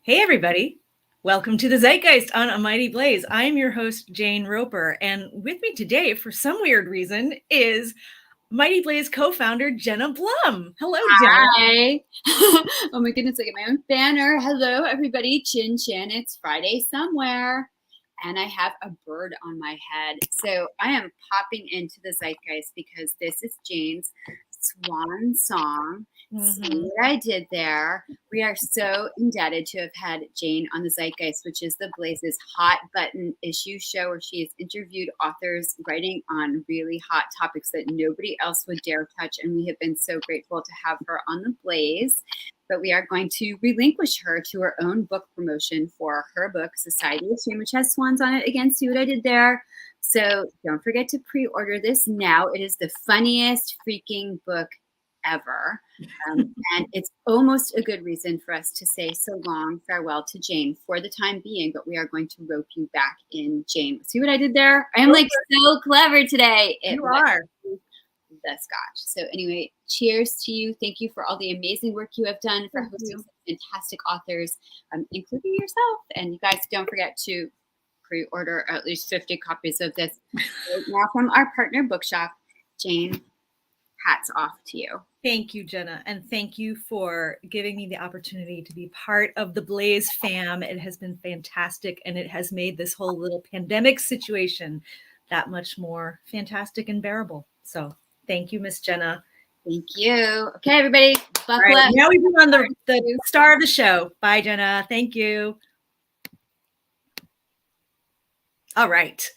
Hey, everybody. Welcome to the Zeitgeist on A Mighty Blaze. I'm your host, Jane Roper, and with me today, for some weird reason, is Mighty Blaze co-founder, Jenna Blum. Hello, Jenna. Hi. Oh my goodness, I get my own banner. Hello, everybody. Chin Chin. It's Friday somewhere. And I have a bird on my head. So I am popping into the Zeitgeist because this is Jane's swan song. See what I did there. We are so indebted to have had Jane on the Zeitgeist, which is the Blaze's hot button issue show where she has interviewed authors writing on really hot topics that nobody else would dare touch. And we have been so grateful to have her on the Blaze. But we are going to relinquish her to her own book promotion for her book, Society of Shame, which has swans on it. Again, see what I did there. So don't forget to pre-order this now. It is the funniest freaking book ever. And it's almost a good reason for us to say so long farewell to Jane for the time being, but we are going to rope you back in, Jane. See what I did there? I am like so clever today. You are. The scotch. So anyway, cheers to you. Thank you for all the amazing work you have done for hosting some fantastic authors, including yourself. And you guys don't forget to pre-order at least 50 copies of this right now from our partner bookshop. Jane, hats off to you. Thank you, Jenna. And thank you for giving me the opportunity to be part of the Blaze fam. It has been fantastic. And it has made this whole little pandemic situation that much more fantastic and bearable. So thank you, Miss Jenna. Thank you. Okay, everybody, buckle up. Now we move on the star of the show. Bye, Jenna. Thank you. All right.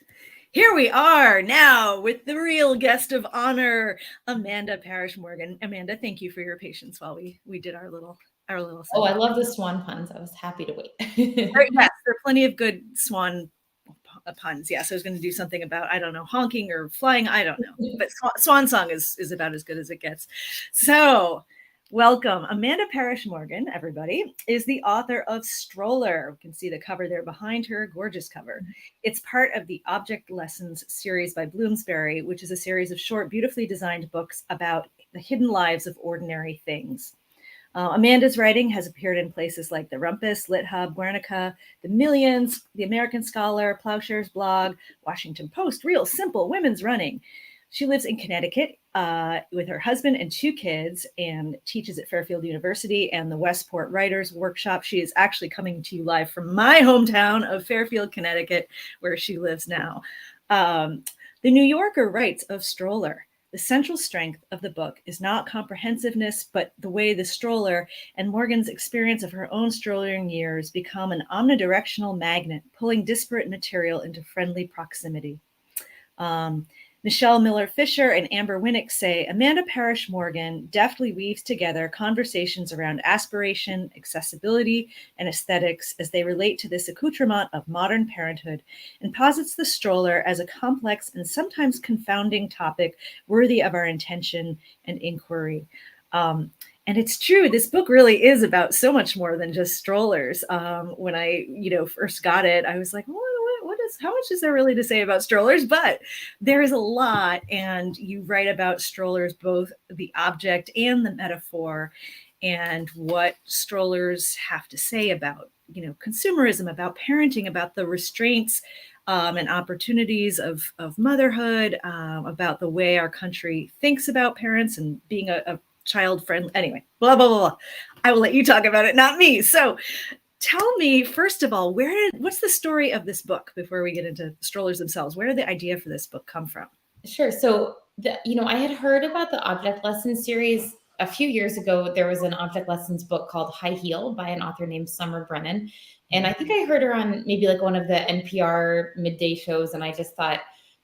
Here we are now with the real guest of honor, Amanda Parrish Morgan. Amanda, thank you for your patience while we did our little. Oh, I love the swan puns. I was happy to wait. Yes, there are plenty of good swan puns. Yes, I was going to do something about, I don't know, honking or flying. I don't know, but swan song is about as good as it gets. So welcome. Amanda Parrish Morgan, everybody, is the author of Stroller. You can see the cover there behind her, gorgeous cover. It's part of the Object Lessons series by Bloomsbury, which is a series of short, beautifully designed books about the hidden lives of ordinary things. Amanda's writing has appeared in places like The Rumpus, Lit Hub, Guernica, The Millions, The American Scholar, Plowshares Blog, Washington Post, Real Simple, Women's Running. She lives in Connecticut with her husband and 2 kids and teaches at Fairfield University and the Westport Writers Workshop. She is actually coming to you live from my hometown of Fairfield, Connecticut, where she lives now. The New Yorker writes of Stroller. The central strength of the book is not comprehensiveness, but the way the stroller and Morgan's experience of her own strollering years become an omnidirectional magnet, pulling disparate material into friendly proximity. Michelle Miller-Fisher and Amber Winnick say Amanda Parrish Morgan deftly weaves together conversations around aspiration, accessibility, and aesthetics as they relate to this accoutrement of modern parenthood, and posits the stroller as a complex and sometimes confounding topic worthy of our attention and inquiry. And it's true, this book really is about so much more than just strollers. When I, first got it, I was like, how much is there really to say about strollers? But there is a lot, and you write about strollers, both the object and the metaphor, and what strollers have to say about, consumerism, about parenting, about the restraints and opportunities of motherhood, about the way our country thinks about parents and being a child friendly. Anyway, blah, blah, blah, blah. I will let you talk about it, not me. So tell me, first of all, what's the story of this book before we get into strollers themselves? Where did the idea for this book come from? Sure. So, I had heard about the Object Lessons series a few years ago. There was an Object Lessons book called High Heel by an author named Summer Brennan. And I think I heard her on maybe like one of the NPR midday shows. And I just thought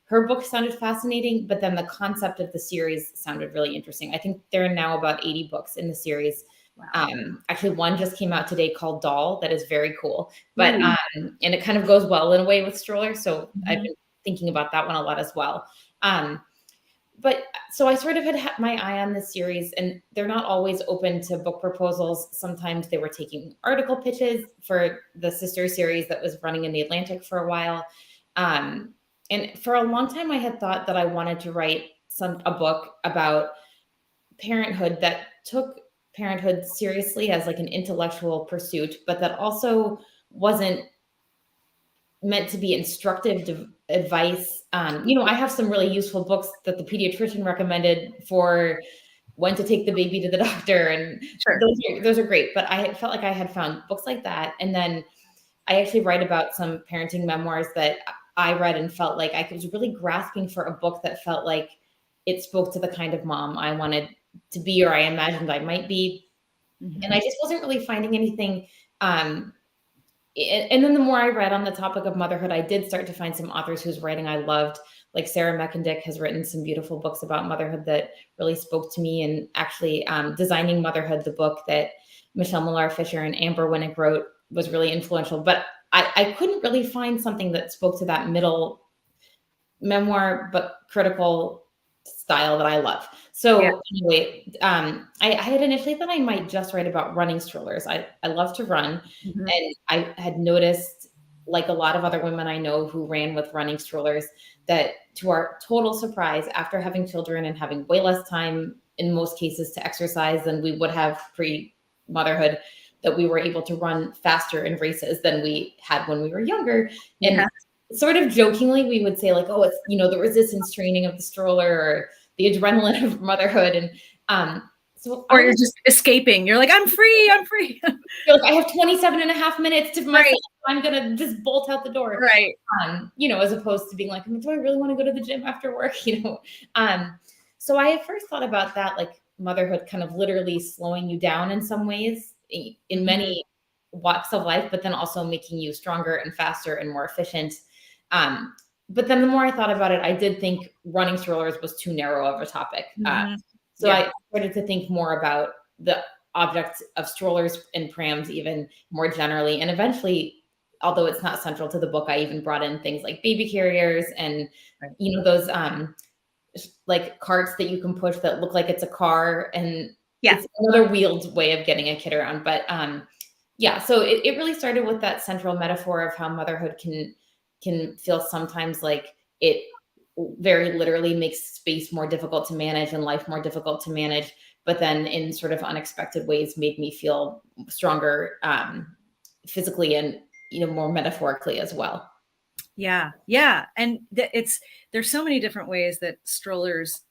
her book sounded fascinating, but then the concept of the series sounded really interesting. I think there are now about 80 books in the series. Wow. Actually, one just came out today called Doll that is very cool, but and it kind of goes well in a way with Stroller. So I've been thinking about that one a lot as well. But so I sort of had my eye on this series, and they're not always open to book proposals. Sometimes they were taking article pitches for the sister series that was running in the Atlantic for a while. And for a long time, I had thought that I wanted to write a book about parenthood that took parenthood seriously as like an intellectual pursuit, but that also wasn't meant to be instructive advice. I have some really useful books that the pediatrician recommended for when to take the baby to the doctor, and Sure. those are great. But I felt like I had found books like that, and then I actually write about some parenting memoirs that I read and felt like I was really grasping for a book that felt like it spoke to the kind of mom I wanted to be, or I imagined I might be. Mm-hmm. And I just wasn't really finding anything. And then the more I read on the topic of motherhood, I did start to find some authors whose writing I loved. Like Sarah Meckendick has written some beautiful books about motherhood that really spoke to me. And actually, Designing Motherhood, the book that Michelle Millar-Fisher and Amber Winnick wrote, was really influential. But I couldn't really find something that spoke to that middle memoir, but critical style that I love. So anyway, I had initially thought I might just write about running strollers. I love to run. Mm-hmm. And I had noticed, like a lot of other women I know who ran with running strollers, that to our total surprise, after having children and having way less time in most cases to exercise than we would have pre-motherhood, that we were able to run faster in races than we had when we were younger. And sort of jokingly, we would say like, oh, it's, the resistance training of the stroller, or the adrenaline of motherhood. And or you're just escaping. You're like, I'm free. You're like, I have 27 and a half minutes to myself. Right. I'm going to just bolt out the door. Right. As opposed to being like, do I really want to go to the gym after work? So I at first thought about that, like motherhood kind of literally slowing you down in some ways in many walks of life, but then also making you stronger and faster and more efficient. But then the more I thought about it, I did think running strollers was too narrow of a topic. So I started to think more about the object of strollers and prams even more generally. And eventually, although it's not central to the book, I even brought in things like baby carriers and, those like carts that you can push that look like it's a car. And it's another wheeled way of getting a kid around. But so it really started with that central metaphor of how motherhood can feel sometimes like it very literally makes space more difficult to manage and life more difficult to manage, but then in sort of unexpected ways made me feel stronger physically and more metaphorically as well. Yeah. And there's so many different ways that strollers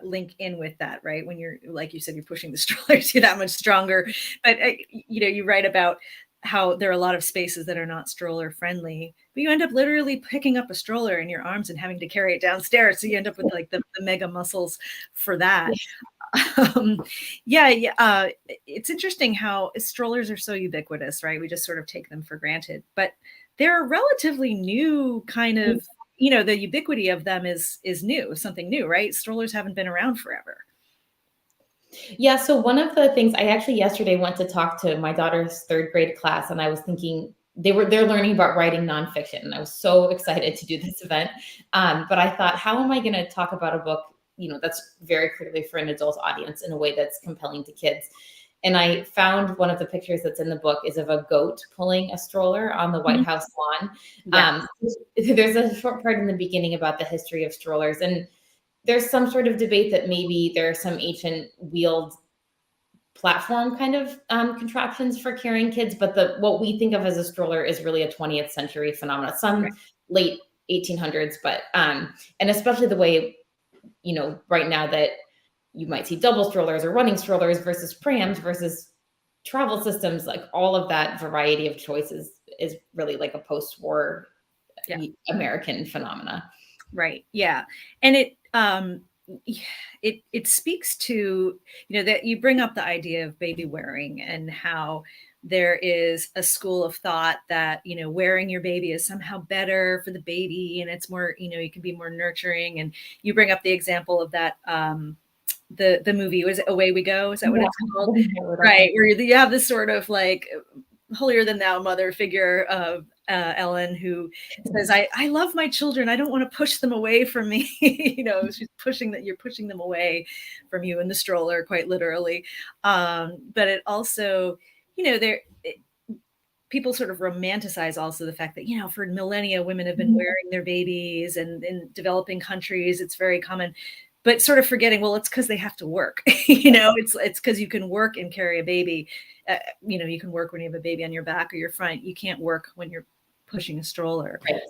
link in with that, right? When you're, like you said, you're pushing the strollers, you're that much stronger. But you write about how there are a lot of spaces that are not stroller friendly, but you end up literally picking up a stroller in your arms and having to carry it downstairs. So you end up with like the mega muscles for that. It's interesting how strollers are so ubiquitous, right? We just sort of take them for granted, but they're a relatively new kind of, the ubiquity of them is new, something new, right? Strollers haven't been around forever. Yeah. So one of the things I actually yesterday went to talk to my daughter's third grade class, and I was thinking they're learning about writing nonfiction, and I was so excited to do this event. But I thought, how am I going to talk about a book, that's very clearly for an adult audience in a way that's compelling to kids? And I found one of the pictures that's in the book is of a goat pulling a stroller on the White House lawn. There's a short part in the beginning about the history of strollers, and there's some sort of debate that maybe there are some ancient wheeled platform kind of contraptions for carrying kids, but what we think of as a stroller is really a 20th century phenomenon, some late 1800s, but and especially the way, right now that you might see double strollers or running strollers versus prams versus travel systems, like all of that variety of choices is really like a post-war American phenomena. Right. Yeah. And it speaks to, that you bring up the idea of baby wearing and how there is a school of thought that, wearing your baby is somehow better for the baby. And it's more, you can be more nurturing. And you bring up the example of that, the movie, was it Away We Go? Is that what it's called? Right. Where you have this sort of like holier than thou mother figure of Ellen, who says, I love my children. I don't want to push them away from me. She's you're pushing them away from you in the stroller, quite literally. But it also, people sort of romanticize also the fact that, for millennia, women have been wearing their babies, and in developing countries, it's very common. but sort of forgetting, well, it's because they have to work. It's because you can work and carry a baby. You can work when you have a baby on your back or your front. You can't work when you're pushing a stroller. Right.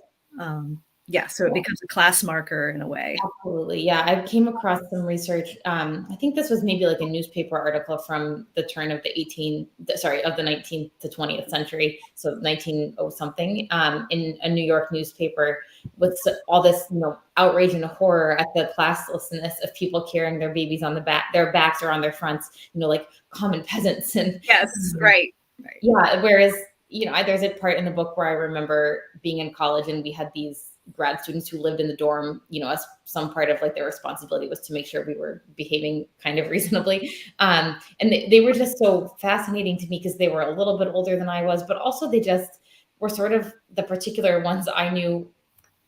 So it becomes a class marker in a way. Absolutely. Yeah. I came across some research. I think this was maybe like a newspaper article from the turn of the 19th to 20th century. So 1900 something, in a New York newspaper with all this, outrage and horror at the classlessness of people carrying their babies on their backs or on their fronts, like common peasants. And yes, right. Yeah. Whereas, there's a part in the book where I remember being in college and we had these grad students who lived in the dorm, as some part of like their responsibility was to make sure we were behaving kind of reasonably. And they were just so fascinating to me because they were a little bit older than I was, but also they just were sort of the particular ones I knew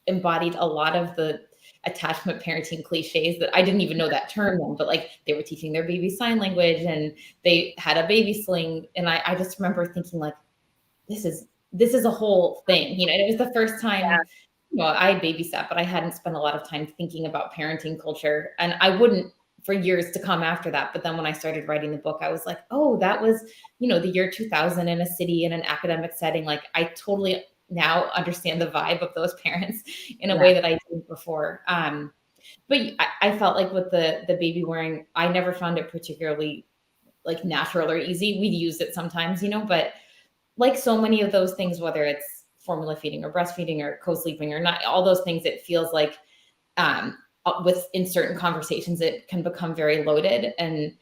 embodied a lot of the attachment parenting cliches that I didn't even know that term then, but like they were teaching their baby sign language and they had a baby sling. And I just remember thinking like, this is a whole thing, and it was the first time, I babysat, but I hadn't spent a lot of time thinking about parenting culture, and I wouldn't for years to come after that. But then when I started writing the book, I was like, oh, that was, the year 2000 in a city in an academic setting. Like I totally now understand the vibe of those parents in a way that I didn't before. But I felt like with the baby wearing, I never found it particularly like natural or easy. We'd use it sometimes, but like so many of those things, whether it's formula feeding or breastfeeding or co-sleeping or not, all those things, it feels like in certain conversations, it can become very loaded. And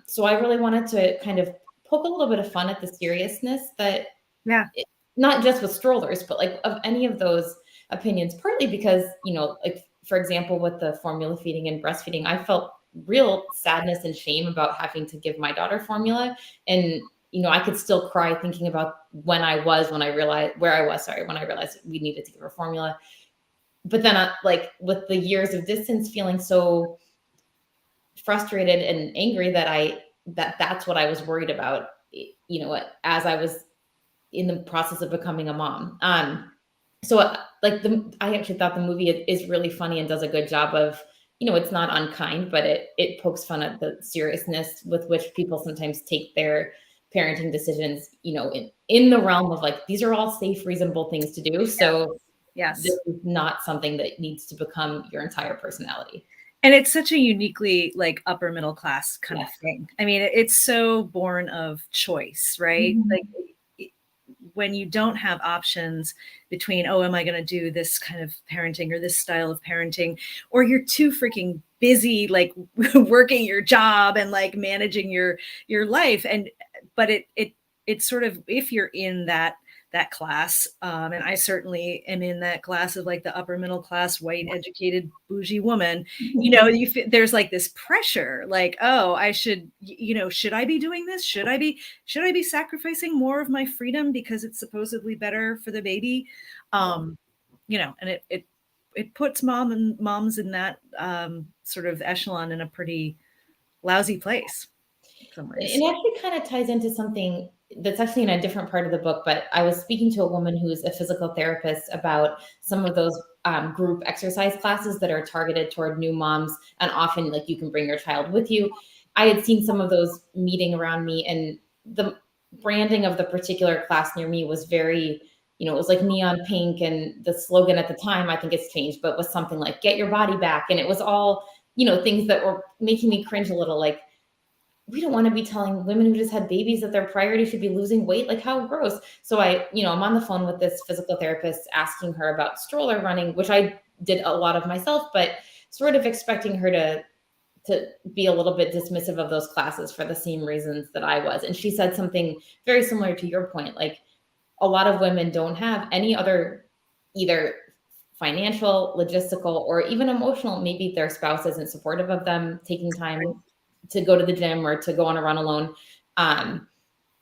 so I really wanted to kind of poke a little bit of fun at the seriousness that, not just with strollers, but like of any of those opinions, partly because, like, for example, with the formula feeding and breastfeeding, I felt real sadness and shame about having to give my daughter formula. And I could still cry thinking about when I realized we needed to give her formula. But then like with the years of distance, feeling so frustrated and angry that's what I was worried about, as I was in the process of becoming a mom. So I actually thought the movie is really funny and does a good job of, it's not unkind, but it pokes fun at the seriousness with which people sometimes take their parenting decisions, in the realm of like, these are all safe, reasonable things to do. So yes, this is not something that needs to become your entire personality. And it's such a uniquely like upper middle class kind of thing. I mean, it's so born of choice, right? Mm-hmm. Like when you don't have options between, oh, am I going to do this kind of parenting or this style of parenting, or you're too freaking busy, like working your job and like managing your life. But it's sort of, if you're in that class, and I certainly am in that class of like the upper middle class, white, educated, bougie woman, there's like this pressure, like, oh, I should, should I be doing this? Should I be sacrificing more of my freedom because it's supposedly better for the baby? And it puts moms in that sort of echelon in a pretty lousy place. It actually kind of ties into something that's actually in a different part of the book, but I was speaking to a woman who's a physical therapist about some of those group exercise classes that are targeted toward new moms, and often like you can bring your child with you. I had seen some of those meeting around me, and the branding of the particular class near me was very, it was like neon pink, and the slogan at the time, I think it's changed, but was something like "Get your body back," and it was all, things that were making me cringe a little, like, we don't want to be telling women who just had babies that their priority should be losing weight. Like, how gross. So I'm on the phone with this physical therapist asking her about stroller running, which I did a lot of myself, but sort of expecting her to be a little bit dismissive of those classes for the same reasons that I was. And she said something very similar to your point. Like, a lot of women don't have any other either financial, logistical, or even emotional. Maybe their spouse isn't supportive of them taking time to go to the gym or to go on a run alone,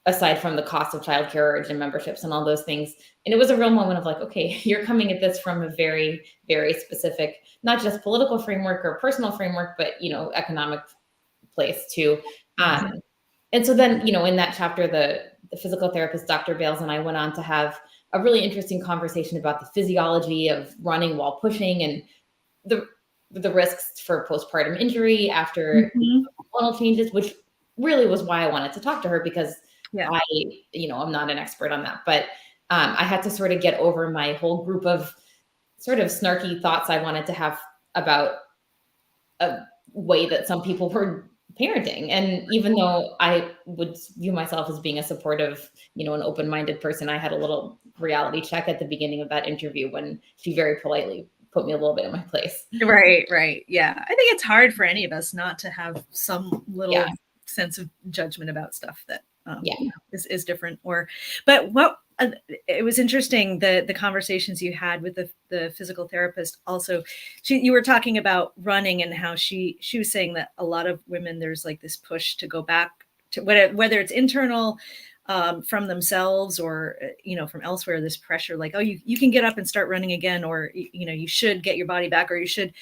aside from the cost of childcare or gym memberships and all those things. And it was a real moment of like, okay, you're coming at this from a very, very specific, not just political framework or personal framework, but, economic place too. And so then, in that chapter, the physical therapist, Dr. Bales, and I went on to have a really interesting conversation about the physiology of running while pushing, and the risks for postpartum injury after hormonal changes, which really was why I wanted to talk to her, because I, I'm not an expert on that, but I had to sort of get over my whole group of sort of snarky thoughts I wanted to have about a way that some people were parenting. And even though I would view myself as being a supportive, an open-minded person, I had a little reality check at the beginning of that interview when she very politely put me a little bit in my place. Right. Yeah. I think it's hard for any of us not to have some little sense of judgment about stuff that is different. But what it was interesting, the conversations you had with the physical therapist. Also, you were talking about running and how she was saying that a lot of women, there's like this push to go back to whether it's internal from themselves or from elsewhere, this pressure like, oh, you can get up and start running again, or you should get your body back, or you should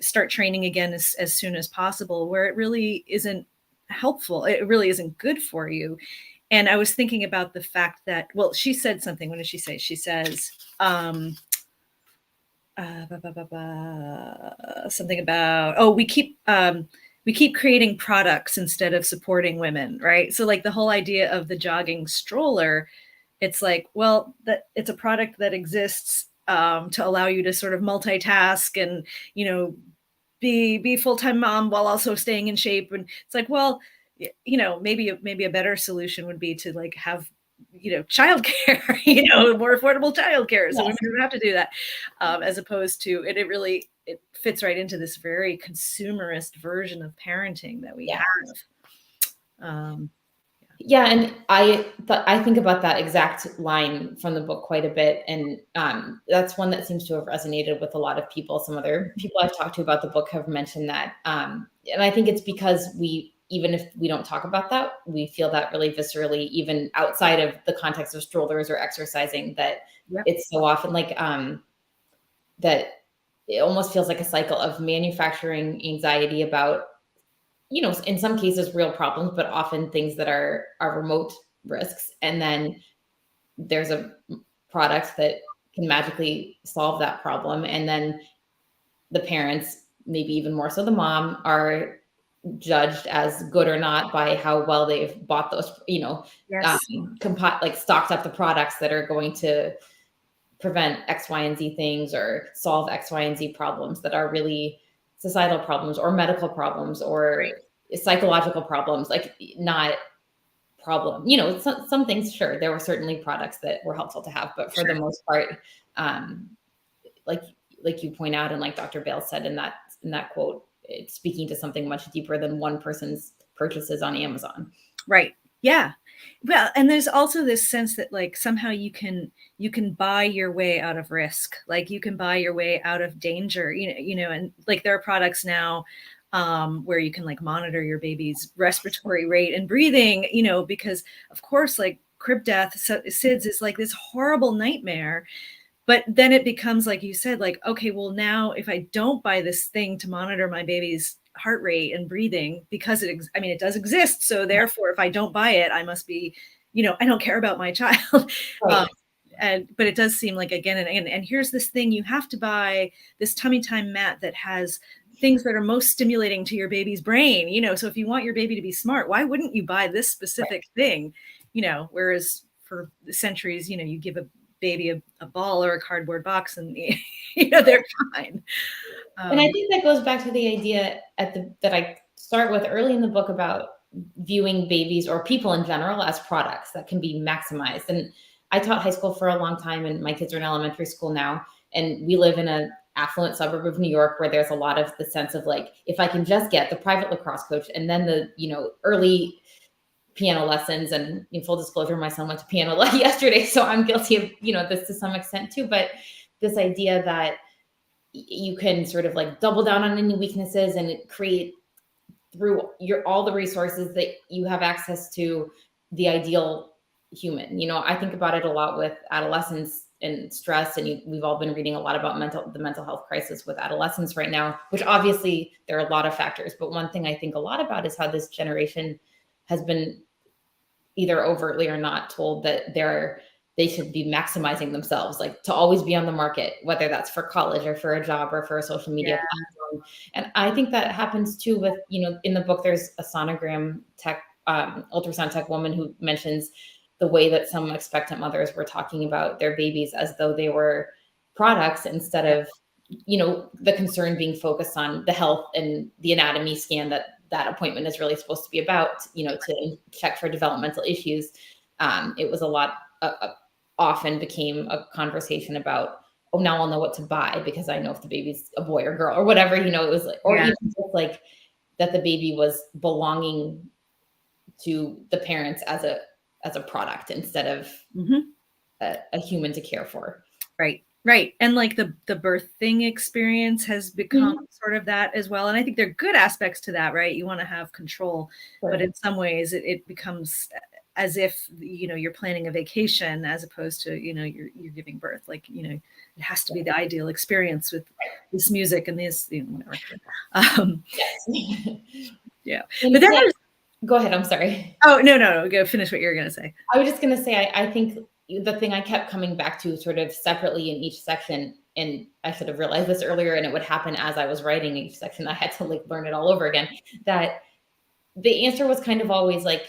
start training again as soon as possible, where it really isn't helpful. It really isn't good for you. And I was thinking about the fact that, well, she said something. What did she say? She says something about, we keep creating products instead of supporting women, right? So like the whole idea of the jogging stroller, it's like, well, that it's a product that exists to allow you to sort of multitask and, be full-time mom while also staying in shape. And it's like, well, maybe a better solution would be to like have, childcare, more affordable childcare. So women don't have to do that, as opposed to it fits right into this very consumerist version of parenting that we have. And I think about that exact line from the book quite a bit. And that's one that seems to have resonated with a lot of people. Some other people I've talked to about the book have mentioned that. And I think it's because even if we don't talk about that, we feel that really viscerally, even outside of the context of strollers or exercising, that it's so often like that it almost feels like a cycle of manufacturing anxiety about, in some cases, real problems, but often things that are remote risks. And then there's a product that can magically solve that problem. And then the parents, maybe even more so the mom, are judged as good or not by how well they've bought those, stocked up the products that are going to prevent X, Y, and Z things or solve X, Y, and Z problems that are really societal problems or medical problems or psychological problems, like not problem. Some things, sure, there were certainly products that were helpful to have, but for the most part, like you point out, and like Dr. Bale said in that quote, it's speaking to something much deeper than one person's purchases on Amazon. Right. Yeah. Well, and there's also this sense that like somehow you can buy your way out of risk. Like you can buy your way out of danger, and like there are products now where you can like monitor your baby's respiratory rate and breathing, because of course, like crib death, SIDS is like this horrible nitmare. But then it becomes, like you said, like, okay, well, now if I don't buy this thing to monitor my baby's heart rate and breathing, because it does exist. So therefore, if I don't buy it, I must be, I don't care about my child. Right. But it does seem like again and again, and here's this thing you have to buy, this tummy time mat that has things that are most stimulating to your baby's brain, so if you want your baby to be smart, why wouldn't you buy this specific thing, whereas for centuries, you give a baby a ball or a cardboard box and they're fine. And I think that goes back to the idea that I start with early in the book about viewing babies or people in general as products that can be maximized. And I taught high school for a long time, and my kids are in elementary school now, and we live in an affluent suburb of New York where there's a lot of the sense of like, if I can just get the private lacrosse coach and then the early piano lessons, and in full disclosure, my son went to piano yesterday, so I'm guilty of this to some extent too. But this idea that you can sort of like double down on any weaknesses and create through all the resources that you have access to the ideal human. I think about it a lot with adolescence and stress, and we've all been reading a lot about the mental health crisis with adolescents right now, which obviously there are a lot of factors. But one thing I think a lot about is how this generation has been either overtly or not told that they're they should be maximizing themselves, like to always be on the market, whether that's for college or for a job or for a social media platform. And I think that happens too with, in the book, there's a sonogram tech, ultrasound tech woman who mentions the way that some expectant mothers were talking about their babies as though they were products instead of, the concern being focused on the health and the anatomy scan that appointment is really supposed to be about, to check for developmental issues. It was a lot, often became a conversation about, oh, now I'll know what to buy because I know if the baby's a boy or girl or whatever, it was like, or even just like that the baby was belonging to the parents as a product instead of a human to care for. Right. And like the birthing experience has become sort of that as well. And I think there are good aspects to that, right? You want to have control, but in some ways it becomes as if, you're planning a vacation as opposed to, you're giving birth. Like, it has to be the ideal experience with this music and this, whatever. Yeah. But then go ahead. I'm sorry. Oh, no. Go finish what you're going to say. I was just going to say, I think the thing I kept coming back to sort of separately in each section, and I should have realized this earlier, and it would happen as I was writing each section. I had to like learn it all over again, that the answer was kind of always like,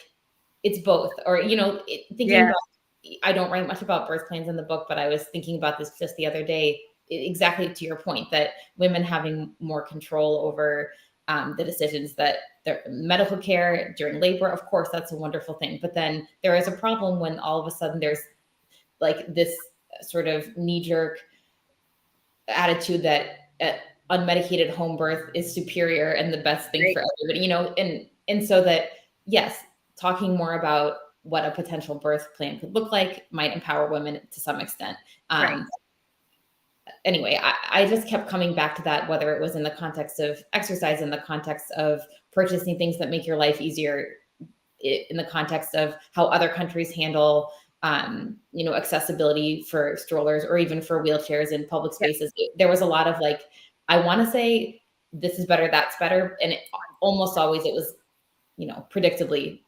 it's both, or, thinking about, I don't write much about birth plans in the book, but I was thinking about this just the other day, exactly to your point, that women having more control over the decisions that their medical care during labor, of course, that's a wonderful thing. But then there is a problem when all of a sudden there's like this sort of knee-jerk attitude that unmedicated home birth is superior and the best thing for everybody, and so that, yes, talking more about what a potential birth plan could look like might empower women to some extent. Anyway, I just kept coming back to that, whether it was in the context of exercise, in the context of purchasing things that make your life easier, in the context of how other countries handle, accessibility for strollers or even for wheelchairs in public spaces. There was a lot of like, I want to say this is better, that's better. And almost always it was, predictably,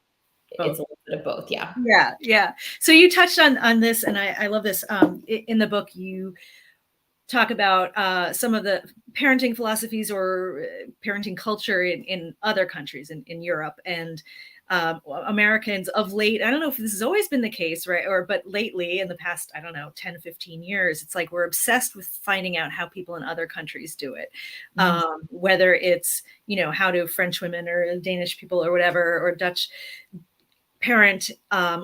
it's a little bit of both. Yeah. So you touched on this, and I love this. In the book, you talk about some of the parenting philosophies or parenting culture in other countries in Europe, and Americans of late. I don't know if this has always been the case, right? But lately, in the past, 10, 15 years, it's like we're obsessed with finding out how people in other countries do it. Whether it's, how do French women or Danish people or whatever, or Dutch parent,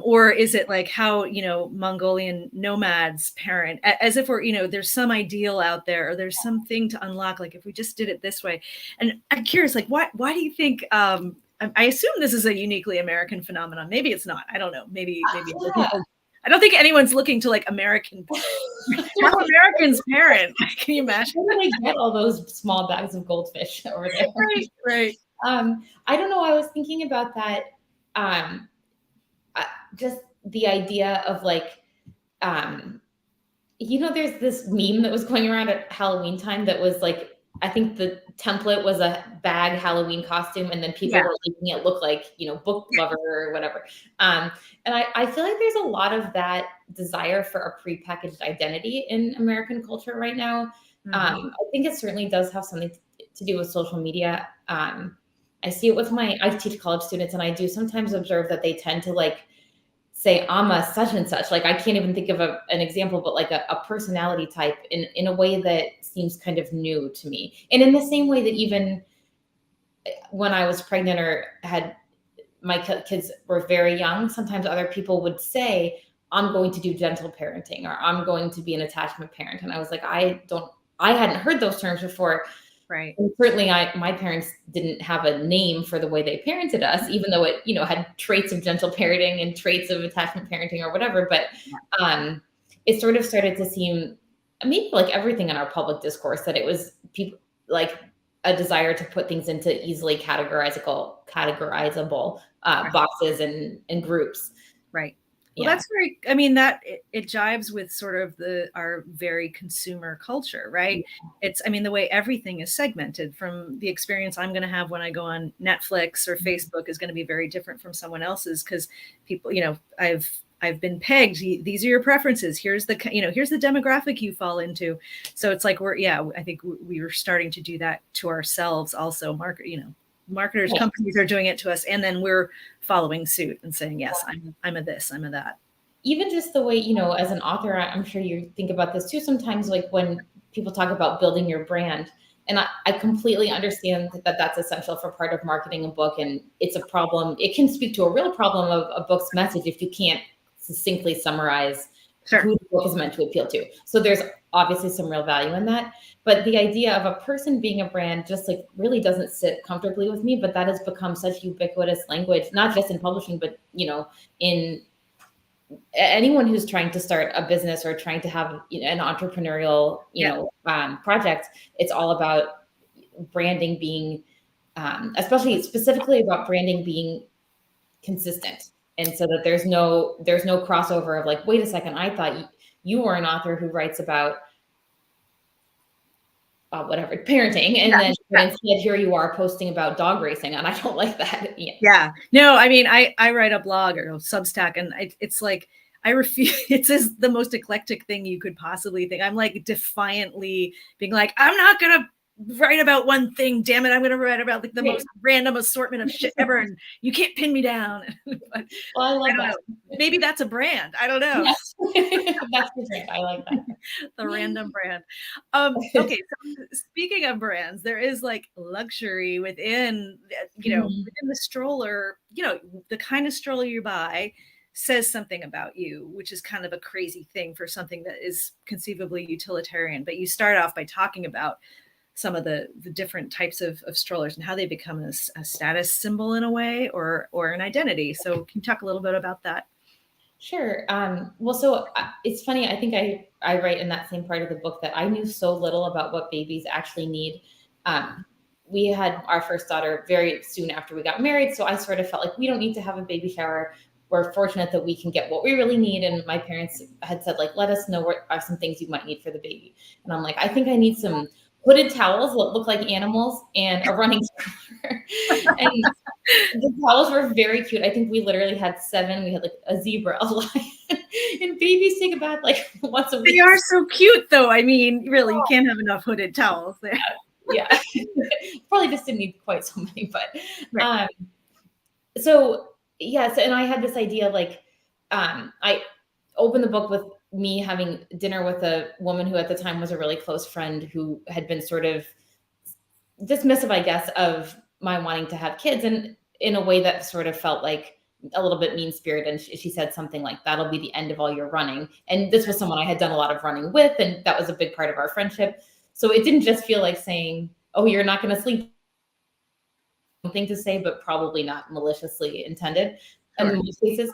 or is it like how, Mongolian nomads parent, as if we're, there's some ideal out there, or there's something to unlock, like if we just did it this way. And I'm curious, like, why do you think, I assume this is a uniquely American phenomenon. Maybe it's not. I don't know. Maybe other people. I don't think anyone's looking to like American, how Americans parent. Can you imagine? Where do they get all those small bags of goldfish over there? Right. I don't know. I was thinking about that. Just the idea of like, there's this meme that was going around at Halloween time that was like, I think the template was a bag Halloween costume, and then people were making it look like, book lover or whatever. And I feel like there's a lot of that desire for a prepackaged identity in American culture right now. I think it certainly does have something to do with social media. I see it with I teach college students, and I do sometimes observe that they tend to like say, I'm a such and such. Like, I can't even think of an example, but like a personality type in a way that seems kind of new to me. And in the same way that even when I was pregnant or had my kids were very young, sometimes other people would say, I'm going to do gentle parenting, or I'm going to be an attachment parent. And I was like, I hadn't heard those terms before. Right. And certainly my parents didn't have a name for the way they parented us, even though it, had traits of gentle parenting and traits of attachment parenting or whatever. But it sort of started to seem, maybe like everything in our public discourse, that it was people like a desire to put things into easily categorizable boxes and groups. Right. Well, that's very, that it jives with sort of our very consumer culture, right? It's, the way everything is segmented, from the experience I'm going to have when I go on Netflix or Facebook is going to be very different from someone else's, because people, I've I've been pegged. These are your preferences. Here's the demographic you fall into. So it's like I think we were starting to do that to ourselves also. Marketers, companies are doing it to us, and then we're following suit and saying, yes, I'm a this, I'm a that. Even just the way, as an author, I'm sure you think about this too sometimes, like when people talk about building your brand. And I completely understand that that's essential for part of marketing a book. And it's a problem. It can speak to a real problem of a book's message if you can't succinctly summarize who the book is meant to appeal to. So there's obviously some real value in that. But the idea of a person being a brand just like really doesn't sit comfortably with me. But that has become such ubiquitous language, not just in publishing, but, in anyone who's trying to start a business or trying to have an entrepreneurial, project. It's all about branding being, specifically about branding being consistent. And so that there's no crossover of like, wait a second, I thought you were an author who writes about whatever, parenting. And then instead here you are posting about dog racing, and I don't like that. Yeah. No, I mean, I write a blog or Substack, and it's like, I refuse. It's the most eclectic thing you could possibly think. I'm like defiantly being like, I'm not going to write about one thing. Damn it. I'm going to write about like the most random assortment of shit ever. And you can't pin me down. But, I love that. Maybe that's a brand. I don't know. Yes. That's the brand. I like that. The random brand. Okay. So speaking of brands, there is like luxury within, within the stroller, the kind of stroller you buy says something about you, which is kind of a crazy thing for something that is conceivably utilitarian. But you start off by talking about some of the different types of strollers and how they become a status symbol in a way, or an identity. So can you talk a little bit about that? Sure. Well, so it's funny. I think I write in that same part of the book that I knew so little about what babies actually need. We had our first daughter very soon after we got married. So I sort of felt like we don't need to have a baby shower. We're fortunate that we can get what we really need. And my parents had said, like, let us know what are some things you might need for the baby. And I'm like, I think I need some hooded towels that look like animals and a running stroller. And the towels were very cute. I think we literally had 7. We had like a zebra, a lion, and babies take a bath like once a week. They are so cute though. I mean, really, you can't have enough hooded towels there. Yeah. Probably just didn't need quite so many, but so yes. And I had this idea, like, I opened the book with me having dinner with a woman who at the time was a really close friend who had been sort of dismissive, I guess, of my wanting to have kids, and in a way that sort of felt like a little bit mean-spirited. And she said something like, that'll be the end of all your running. And this was someone I had done a lot of running with, and that was a big part of our friendship. So it didn't just feel like saying, oh, you're not going to sleep. Thing to say, but probably not maliciously intended in most cases.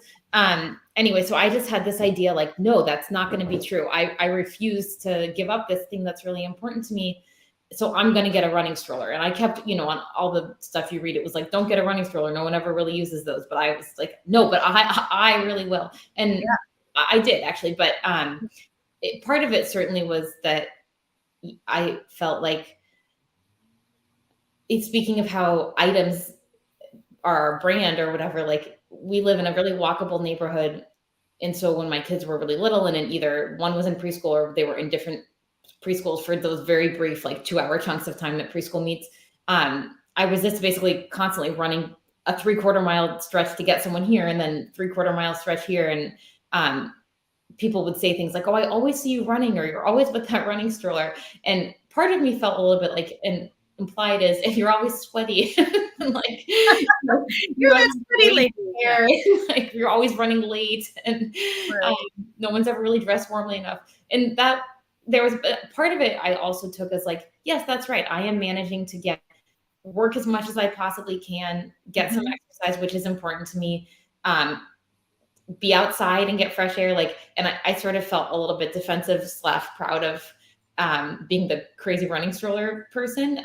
Anyway, so I just had this idea, like, no, that's not going to be true. I refuse to give up this thing that's really important to me. So I'm going to get a running stroller. And I kept, on all the stuff you read, it was like, don't get a running stroller. No one ever really uses those. But I was like, no, but I really will. And I did actually. But part of it certainly was that I felt like, speaking of how items are a brand or whatever, like we live in a really walkable neighborhood. And so when my kids were really little, and in either one was in preschool or they were in different preschools for those very brief, like 2-hour chunks of time that preschool meets, I was just basically constantly running a 3/4 mile stretch to get someone here, and then 3/4 mile stretch here. And people would say things like, oh, I always see you running, or you're always with that running stroller. And part of me felt a little bit like, and implied is, if you're always sweaty, like you're that sweaty lady, like you're always running late, and no one's ever really dressed warmly enough. And that there was part of it I also took as like, yes, that's right. I am managing to work as much as I possibly can, get some exercise, which is important to me, be outside and get fresh air. Like, and I sort of felt a little bit defensive / proud of being the crazy running stroller person,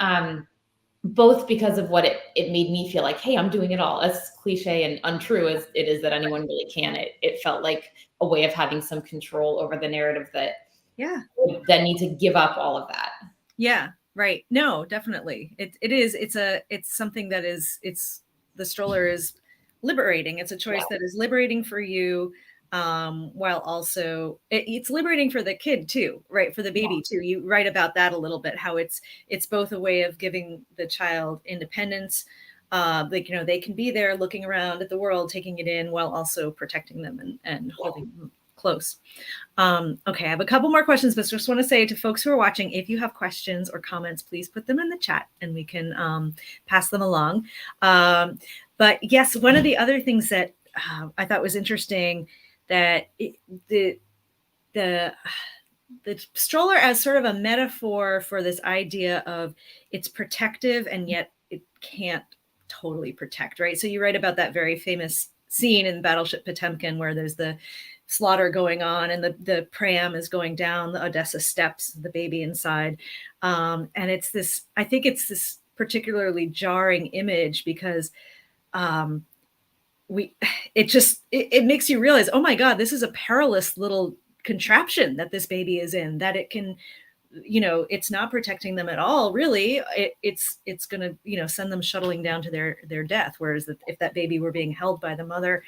both because of what it made me feel like, hey, I'm doing it all. As cliche and untrue as it is that anyone really can, it felt like a way of having some control over the narrative that then need to give up all of that. Yeah, right. No, definitely. It's something that is, the stroller is liberating. It's a choice that is liberating for you. while also it's liberating for the kid too, right? For the baby too. You write about that a little bit, how it's both a way of giving the child independence, like, you know, they can be there looking around at the world, taking it in, while also protecting them and holding them close. Okay, I have a couple more questions, but just want to say to folks who are watching, if you have questions or comments, please put them in the chat and we can pass them along. But yes, one of the other things that I thought was interesting, that the stroller as sort of a metaphor for this idea of it's protective and yet it can't totally protect, right? So you write about that very famous scene in Battleship Potemkin where there's the slaughter going on and the pram is going down the Odessa steps, the baby inside. And it's this, I think it's this particularly jarring image because it makes you realize, oh my God, this is a perilous little contraption that this baby is in, that it can, you know, it's not protecting them at all, really. It's going to, you know, send them shuttling down to their death. Whereas if that baby were being held by the mother,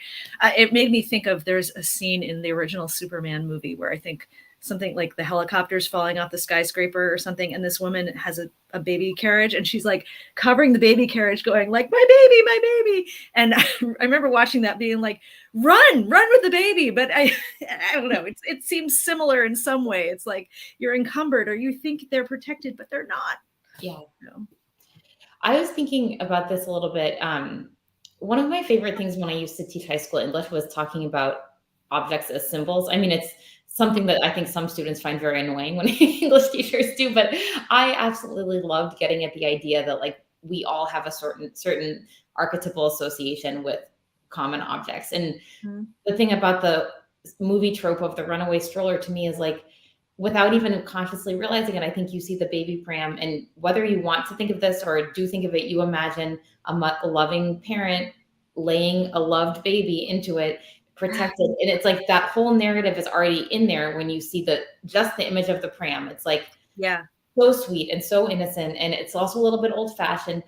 it made me think of, there's a scene in the original Superman movie where I think something like the helicopter's falling off the skyscraper or something, and this woman has a baby carriage and she's like covering the baby carriage going like, my baby. And I remember watching that being like, run with the baby. But I don't know, it seems similar in some way. It's like you're encumbered or you think they're protected, but they're not. Yeah. You know? I was thinking about this a little bit. One of my favorite things when I used to teach high school English was talking about objects as symbols. I mean, it's something that I think some students find very annoying when English teachers do, but I absolutely loved getting at the idea that like we all have a certain archetypal association with common objects. And the thing about the movie trope of the runaway stroller to me is like, without even consciously realizing it, I think you see the baby pram, and whether you want to think of this or do think of it, you imagine a loving parent laying a loved baby into it, protected. And it's like that whole narrative is already in there when you see just the image of the pram. It's like, yeah, so sweet and so innocent. And it's also a little bit old fashioned.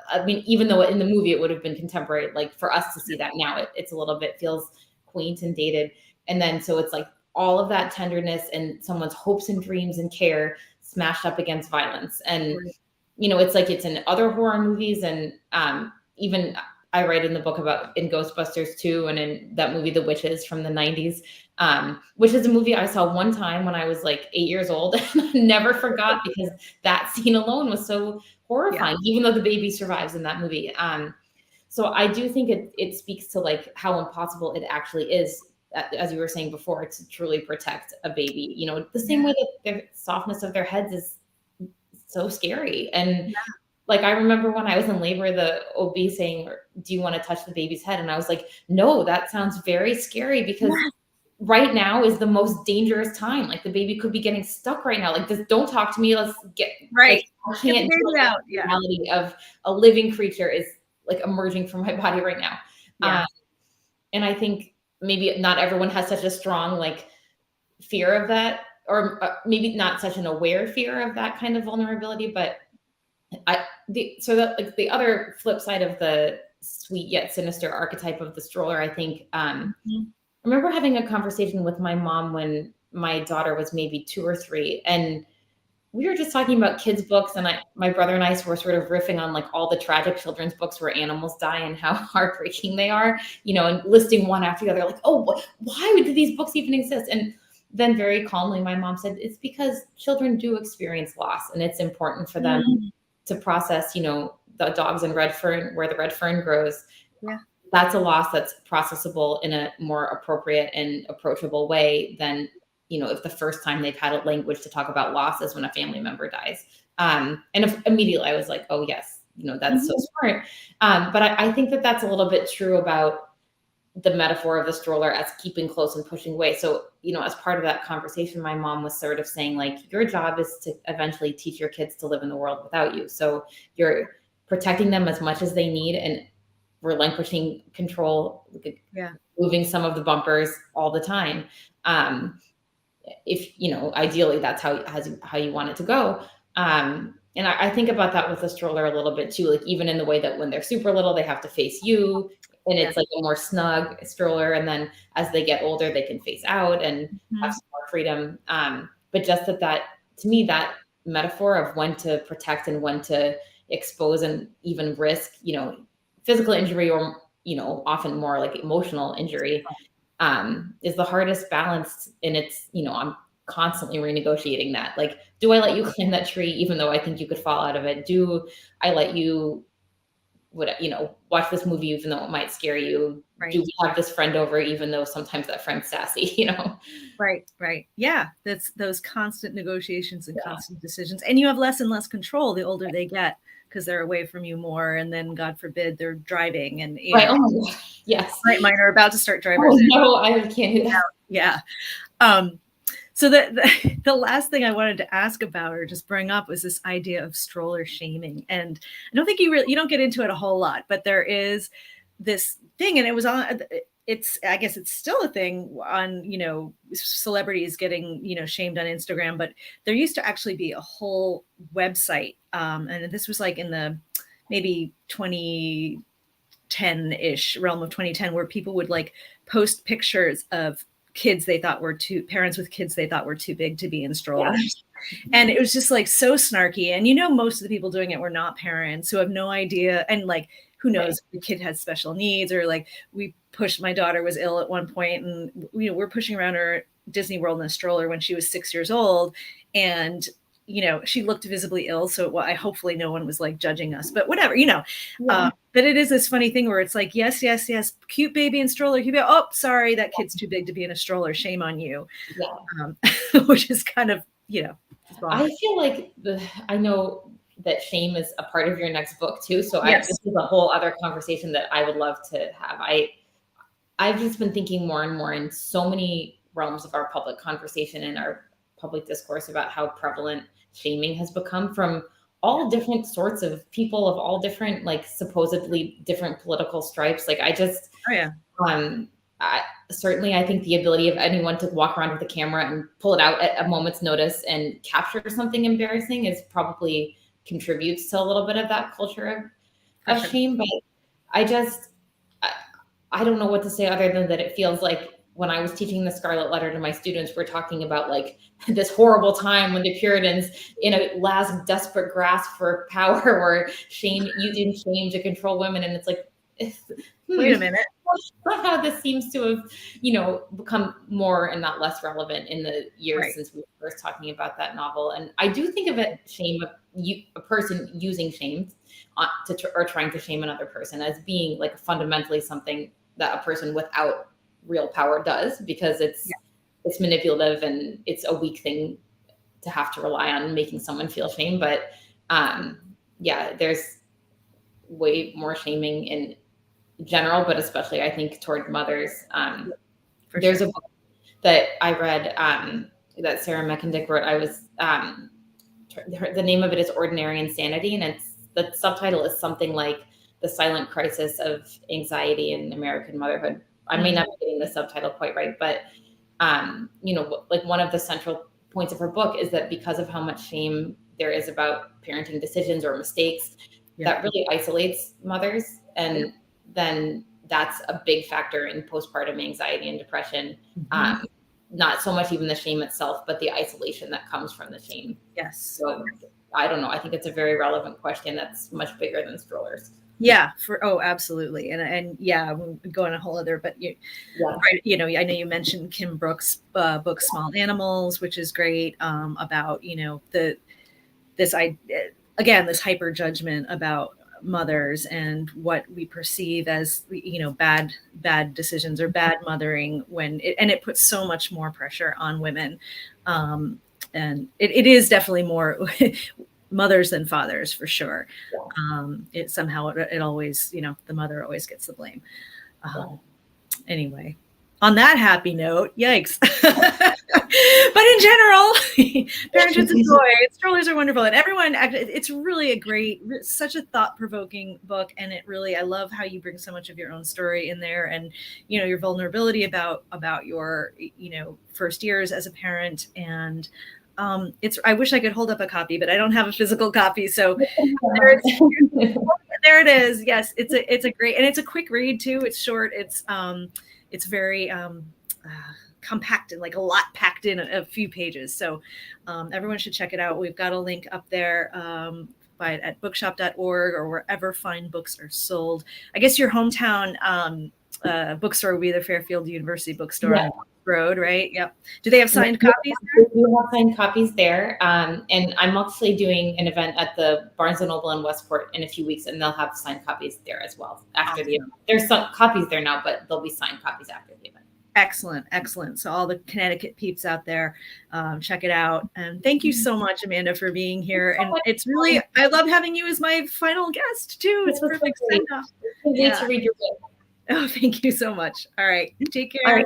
I mean, even though in the movie it would have been contemporary, like for us to see that now, it's a little bit feels quaint and dated. And then, so it's like all of that tenderness and someone's hopes and dreams and care smashed up against violence. And, you know, it's like, it's in other horror movies. And even I write in the book about in Ghostbusters 2 and in that movie, The Witches from the 90s, which is a movie I saw one time when I was like 8 years old and never forgot because that scene alone was so horrifying, even though the baby survives in that movie. So I do think it speaks to like how impossible it actually is, as you were saying before, to truly protect a baby, you know, the same way that the softness of their heads is so scary. And like, I remember when I was in labor, the OB saying, do you want to touch the baby's head? And I was like, no, that sounds very scary because right now is the most dangerous time. Like the baby could be getting stuck right now. Like, just don't talk to me. Let's get right. Like, I can't deal with the reality of a living creature is like emerging from my body right now. And I think maybe not everyone has such a strong like fear of that, or maybe not such an aware fear of that kind of vulnerability. But the other flip side of the sweet yet sinister archetype of the stroller, I think, I remember having a conversation with my mom when my daughter was maybe 2 or 3, and we were just talking about kids' books, and my brother and I were sort of riffing on like all the tragic children's books where animals die and how heartbreaking they are, you know, and listing one after the other, like, oh, why would these books even exist? And then very calmly, my mom said, it's because children do experience loss, and it's important for them to process, you know, the dogs in red fern, where the red fern grows. That's a loss that's processable in a more appropriate and approachable way than, you know, if the first time they've had a language to talk about loss is when a family member dies. And immediately I was like, oh yes, you know, that's so smart. But I think that that's a little bit true about the metaphor of the stroller as keeping close and pushing away. So, you know, as part of that conversation, my mom was sort of saying like, your job is to eventually teach your kids to live in the world without you. So you're protecting them as much as they need and relinquishing control, moving some of the bumpers all the time. If, you know, ideally that's how you want it to go. And I think about that with the stroller a little bit too, like even in the way that when they're super little, they have to face you, and it's like a more snug stroller. And then as they get older, they can face out and have some more freedom. But just that to me, that metaphor of when to protect and when to expose and even risk, physical injury or, often more like emotional injury, is the hardest balance. And it's, I'm constantly renegotiating that. Like, do I let you climb that tree, even though I think you could fall out of it? Do I let you, watch this movie, even though it might scare you? Right. Do we have this friend over, even though sometimes that friend's sassy, Right. Yeah. That's those constant negotiations and constant decisions. And you have less and less control the older they get, because they're away from you more. And then God forbid they're driving and, right. Oh, yes. Right. Mine are about to start driving. Oh, no, I can't do that. Yeah. So the last thing I wanted to ask about or just bring up was this idea of stroller shaming. And I don't think you don't get into it a whole lot, but there is this thing, and it was on, I guess it's still a thing on, celebrities getting, shamed on Instagram, but there used to actually be a whole website. And this was like in the maybe 2010-ish realm of 2010, where people would like post pictures of parents with kids they thought were too big to be in strollers. Yeah. And it was just like so snarky. And most of the people doing it were not parents who have no idea. And like, who knows, the kid has special needs, or like my daughter was ill at one point, and we're pushing around her at Disney World in a stroller when she was 6 years old. And she looked visibly ill. So hopefully no one was like judging us, but whatever, but it is this funny thing where it's like, yes, cute baby in stroller. Oh, sorry, that kid's too big to be in a stroller. Shame on you. Yeah. Which is kind of, I feel like I know that shame is a part of your next book too. So yes. This is a whole other conversation that I would love to have. I've just been thinking more and more in so many realms of our public conversation and our public discourse about how prevalent shaming has become from all different sorts of people of all different, like supposedly different political stripes. Like I just, I think the ability of anyone to walk around with a camera and pull it out at a moment's notice and capture something embarrassing is probably contributes to a little bit of that culture of shame. But I don't know what to say other than that it feels like when I was teaching the Scarlet Letter to my students, we're talking about like this horrible time when the Puritans, in a last desperate grasp for power, were using shame to control women. And it's like, wait a minute. Somehow this seems to have, become more and not less relevant in the years since we were first talking about that novel. And I do think of it, a person using shame or trying to shame another person as being like fundamentally something that a person without real power does, because it's manipulative and it's a weak thing to have to rely on making someone feel shame. But there's way more shaming in general, but especially I think toward mothers. There's a book that I read that Sarah Meckendick wrote. The name of it is Ordinary Insanity, and the subtitle is something like The Silent Crisis of Anxiety in American Motherhood. I may not be getting the subtitle quite right, but like one of the central points of her book is that because of how much shame there is about parenting decisions or mistakes, that really isolates mothers. And then that's a big factor in postpartum anxiety and depression. Not so much even the shame itself, but the isolation that comes from the shame. Yes. So I don't know. I think it's a very relevant question that's much bigger than strollers. Yeah, absolutely. And we'll go on a whole other, but I know you mentioned Kim Brooks' book, Small Animals, which is great, about, this hyper judgment about mothers and what we perceive as, bad decisions or bad mothering and it puts so much more pressure on women. And it is definitely more mothers than fathers for sure. It somehow it always, the mother always gets the blame. Anyway, on that happy note, yikes. But in general, parenthood's a joy. Strollers are wonderful, and everyone. It's really such a thought-provoking book, and I love how you bring so much of your own story in there, and your vulnerability about your first years as a parent. And I wish I could hold up a copy, but I don't have a physical copy. So There it is. Yes, it's a great, and it's a quick read too. It's short. It's very compact and like a lot packed in a few pages. So everyone should check it out. We've got a link up there. Buy it at bookshop.org or wherever fine books are sold. I guess your hometown bookstore would be the Fairfield University Bookstore on Road, right? Yep. Do they have signed copies there? We have signed copies there. And I'm actually doing an event at the Barnes & Noble in Westport in a few weeks, and they'll have signed copies there as well after the event. There's some copies there now, but there'll be signed copies after the event. Excellent. Excellent. So all the Connecticut peeps out there, check it out. And thank you so much, Amanda, for being here. And it's really, I love having you as my final guest too. It's perfect send off. To read your book. Oh, thank you so much. All right. Take care. All right.